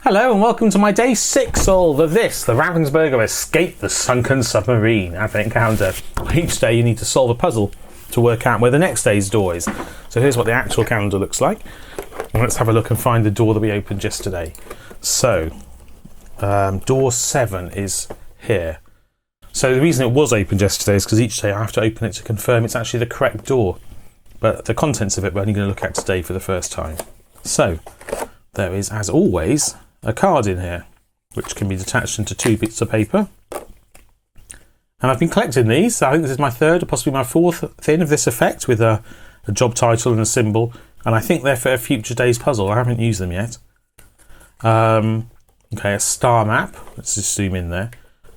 Hello and welcome to my day 6 solve of this, the Ravensburger Escape the Sunken Submarine Advent calendar. Each day you need to solve a puzzle to work out where the next day's door is. So here's what the actual calendar looks like. And let's have a look and find the door that we opened yesterday. So, door 7 is here. So the reason it was opened yesterday is because each day I have to open it to confirm it's actually the correct door. But the contents of it we're only going to look at today for the first time. So, there is, as always, a card in here, which can be detached into 2 bits of paper. And I've been collecting these. I think this is my 3rd or possibly my 4th thin of this effect with a job title and a symbol. And I think they're for a future day's puzzle. I haven't used them yet. Okay, a star map. Let's just zoom in there.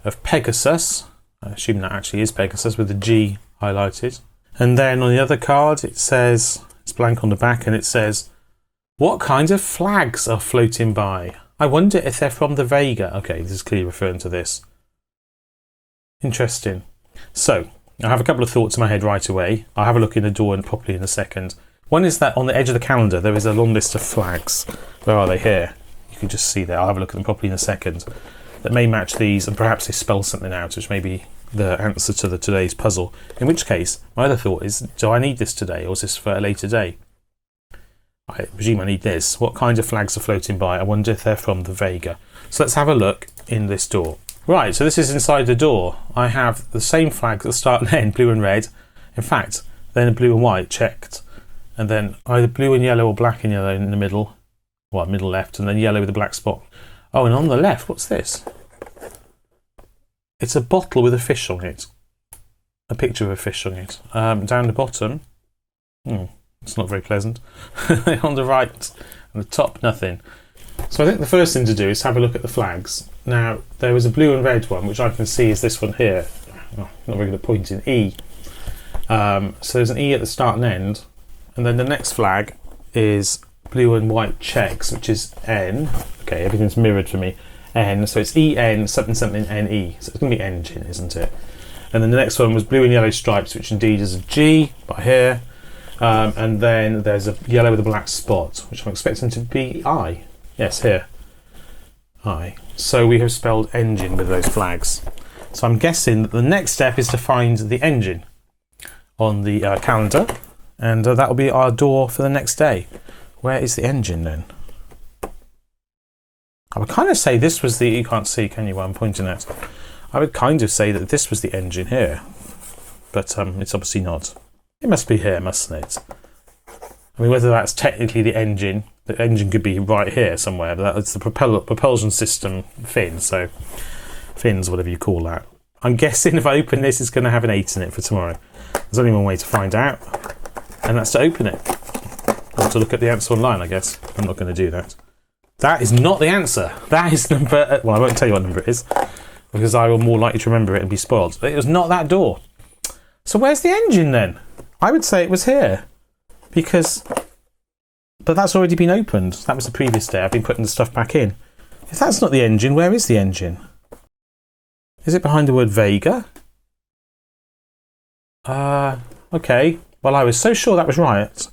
Of Pegasus. I assume that actually is Pegasus with the G highlighted. And then on the other card it says, it's blank on the back, and it says, what kinds of flags are floating by? I wonder if they're from the Vega. Okay, this is clearly referring to this. Interesting. So, I have a couple of thoughts in my head right away. I'll have a look in the door and properly in a second. One is that on the edge of the calendar there is a long list of flags. Where are they? Here. You can just see there. I'll have a look at them properly in a second. That may match these, and perhaps they spell something out, which may be the answer to today's puzzle. In which case, my other thought is, do I need this today, or is this for a later day? I presume I need this. What kinds of flags are floating by? I wonder if they're from the Vega. So let's have a look in this door. Right, so this is inside the door. I have the same flags at the start and end, blue and red. In fact, then blue and white checked. And then either blue and yellow or black and yellow in the middle. Well, middle left, and then yellow with a black spot. Oh, and on the left, what's this? It's a bottle with a fish on it. A picture of a fish on it. Down the bottom. It's not very pleasant. On the right and the top, nothing. So I think the first thing to do is have a look at the flags. Now, there was a blue and red one, which I can see is this one here. Oh, not very good at pointing. E. So there's an E at the start and end. And then the next flag is blue and white checks, which is N. Okay, everything's mirrored for me. N. So it's EN something something NE. So it's going to be engine, isn't it? And then the next one was blue and yellow stripes, which indeed is a G by here. And then there's a yellow with a black spot, which I'm expecting to be I. Yes, here. I. So we have spelled engine with those flags. So I'm guessing that the next step is to find the engine on the calendar, and that will be our door for the next day. Where is the engine then? I would kind of say this was the... You can't see, can you, what I'm pointing at? I would kind of say that this was the engine here, but it's obviously not. It must be here, mustn't it? I mean, whether that's technically the engine could be right here somewhere, but that's the propulsion system fin, so fins, whatever you call that. I'm guessing if I open this, it's going to have an 8 in it for tomorrow. There's only one way to find out, and that's to open it. Or to look at the answer online, I guess. I'm not going to do that. That is not the answer. That is number... Well, I won't tell you what number it is, because I will more likely to remember it and be spoiled. It was not that door. So where's the engine then? I would say it was here, because, but that's already been opened. That was the previous day. I've been putting the stuff back in. If that's not the engine, where is the engine? Is it behind the word Vega? Okay. Well, I was so sure that was right,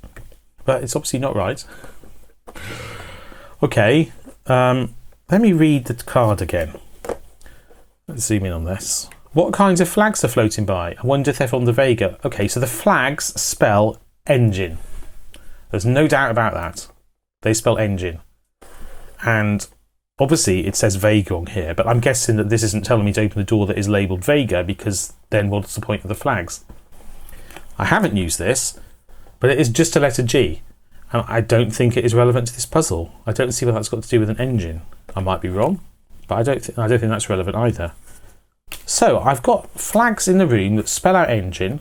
but it's obviously not right. Okay. Let me read the card again. Let's zoom in on this. What kinds of flags are floating by? I wonder if they're from the Vega. Okay, so the flags spell engine. There's no doubt about that. They spell engine. And obviously it says Vega on here, but I'm guessing that this isn't telling me to open the door that is labelled Vega, because then what's the point of the flags? I haven't used this, but it is just a letter G. And I don't think it is relevant to this puzzle. I don't see what that's got to do with an engine. I might be wrong, but I don't think that's relevant either. So I've got flags in the room that spell out engine,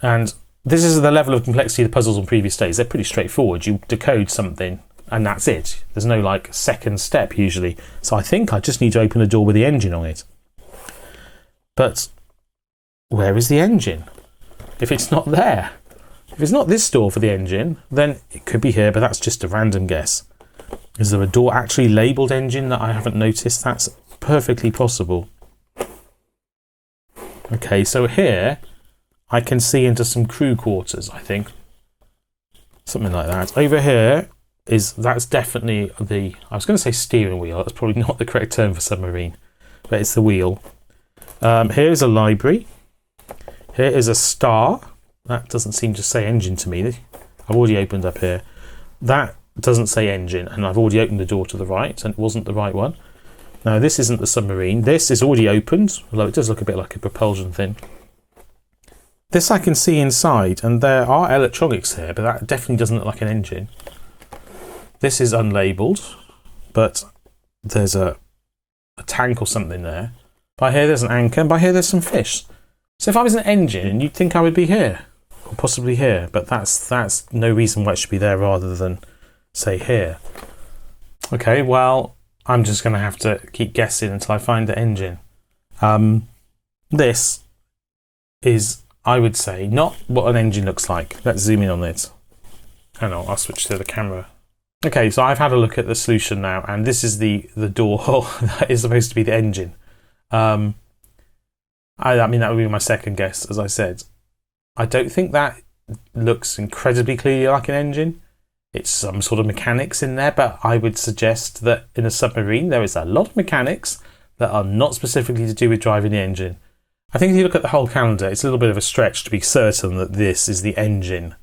and this is the level of complexity of the puzzles on previous days. They're pretty straightforward. You decode something and that's it. There's no like second step usually. So I think I just need to open a door with the engine on it. But where is the engine? If it's not there, if it's not this door for the engine, then it could be here, but that's just a random guess. Is there a door actually labelled engine that I haven't noticed? That's perfectly possible. Okay, so here I can see into some crew quarters, I think. Something like that. Over here that's definitely the, I was going to say steering wheel, that's probably not the correct term for submarine, but it's the wheel. Here is a library. Here is a star. That doesn't seem to say engine to me. I've already opened up here. That doesn't say engine, and I've already opened the door to the right, and it wasn't the right one. Now, this isn't the submarine. This is already opened, although it does look a bit like a propulsion thing. This I can see inside, and there are electronics here, but that definitely doesn't look like an engine. This is unlabelled, but there's a tank or something there. By here there's an anchor, and by here there's some fish. So if I was an engine, you'd think I would be here, or possibly here, but that's no reason why it should be there rather than, say, here. Okay, well, I'm just going to have to keep guessing until I find the engine. This is, I would say, not what an engine looks like. Let's zoom in on it. Hang on, I'll switch to the camera. Okay, so I've had a look at the solution now, and this is the door that is supposed to be the engine. I mean, that would be my second guess, as I said. I don't think that looks incredibly clearly like an engine. It's some sort of mechanics in there, but I would suggest that in a submarine there is a lot of mechanics that are not specifically to do with driving the engine. I think if you look at the whole calendar, it's a little bit of a stretch to be certain that this is the engine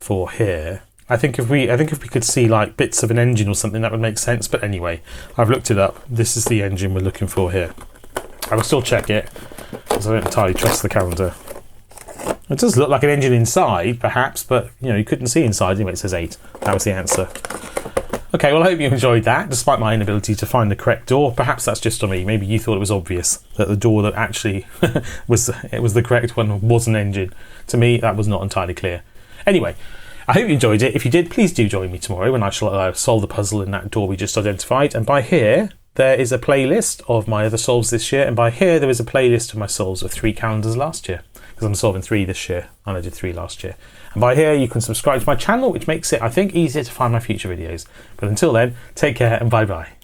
for here. I think if we could see like bits of an engine or something, that would make sense. But anyway, I've looked it up. This is the engine we're looking for here. I will still check it, because I don't entirely trust the calendar. It does look like an engine inside, perhaps, but you couldn't see inside. Anyway, it says 8. That was the answer. Okay, well, I hope you enjoyed that, despite my inability to find the correct door. Perhaps that's just on me. Maybe you thought it was obvious that the door that actually was the correct one was an engine. To me, that was not entirely clear. Anyway, I hope you enjoyed it. If you did, please do join me tomorrow when I shall solve the puzzle in that door we just identified. And by here, there is a playlist of my other solves this year, and by here there is a playlist of my solves of 3 calendars last year, because I'm solving 3 this year and I did 3 last year. And by here you can subscribe to my channel, which makes it, I think, easier to find my future videos. But until then, take care and bye bye.